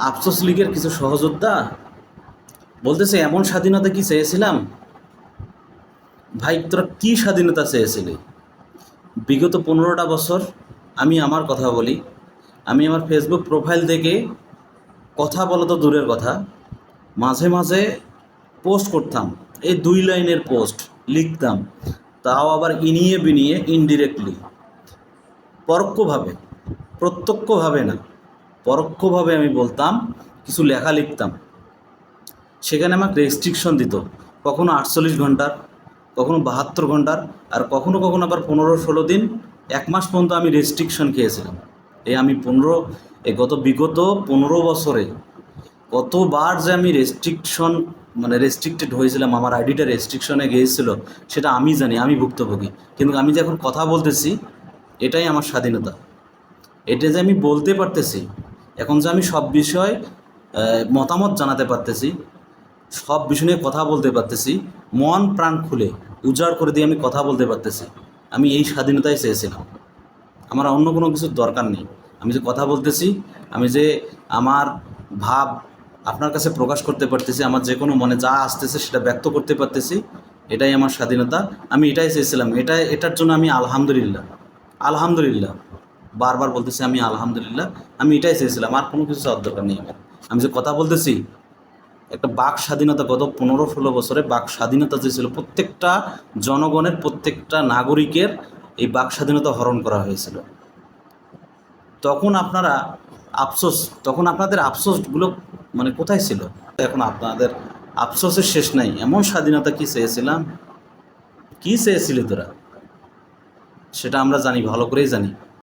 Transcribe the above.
আফসোস লীগের কিছু সহযোদ্ধা বলতেছে, এমন স্বাধীনতা কি চেয়েছিলাম? ভাই, তোরা কী স্বাধীনতা চেয়েছিলি? বিগত 15টা বছর আমি আমার কথা বলি, আমি আমার ফেসবুক প্রোফাইল থেকে কথা বলা তো দূরের কথা, মাঝে মাঝে পোস্ট করতাম, এই 2 লাইনের পোস্ট লিখতাম, তাও আবার ইনিয়ে বিনিয়ে, ইনডিরেক্টলি, পরোক্ষভাবে, প্রত্যক্ষভাবে না, পরোক্ষভাবে আমি বলতাম, কিছু লেখা লিখতাম। সেখানে আমাকে রেস্ট্রিকশন দিত, কখনো 48 ঘন্টার, কখনো 72 ঘন্টার, আর কখনো কখনো আবার 15-16 দিন, 1 মাস পর্যন্ত আমি রেস্ট্রিকশন খেয়েছিলাম। আমি গত বিগত 15 বছরে কতবার যে আমি রেস্ট্রিকশন, মানে রেস্ট্রিক্টেড হয়েছিলাম, আমার আইডিটা রেস্ট্রিকশনে গিয়েছিল, সেটা আমি জানি, আমি ভুক্তভোগী। কিন্তু আমি যে এখন কথা বলতেছি, এটাই আমার স্বাধীনতা। এটা যে আমি বলতে পারতেছি, এখন যে আমি সব বিষয় মতামত জানাতে পারতেছি, সব বিষয় নিয়ে কথা বলতে পারতেছি, মন প্রাণ খুলে উজাড় করে দিয়ে আমি কথা বলতে পারতেছি, আমি এই স্বাধীনতাই চেয়েছিলাম। আমার অন্য কোনো কিছুর দরকার নেই। আমি যে কথা বলতেছি, আমি যে আমার ভাব আপনার কাছে প্রকাশ করতে পারতেছি, আমার যে কোনো মনে যা আসতেছে সেটা ব্যক্ত করতে পারতেছি, এটাই আমার স্বাধীনতা। আমি এটাই চেয়েছিলাম। এটার জন্য আমি আলহামদুলিল্লাহ, আলহামদুলিল্লাহ, বারবার বলতেছি আমি আলহামদুলিল্লাহ। আমি এটাই চেয়েছিলাম, আর কোনো কিছু চাওয়ার দরকার নেই আমার। আমি যে কথা বলতেছি, একটা বাক স্বাধীনতা, গত 15-16 বছরে বাক স্বাধীনতা যে ছিল, প্রত্যেকটা জনগণের, প্রত্যেকটা নাগরিকের এই বাক স্বাধীনতা হরণ করা হয়েছিল। তখন আপনারা তখন আপনাদের আফসোসগুলো মানে কোথায় ছিল? এখন আপনাদের আফসোসের শেষ নাই। এমন স্বাধীনতা কি চেয়েছিলাম? কি চেয়েছিলি তোরা? সেটা আমরা জানি, ভালো করেই জানি।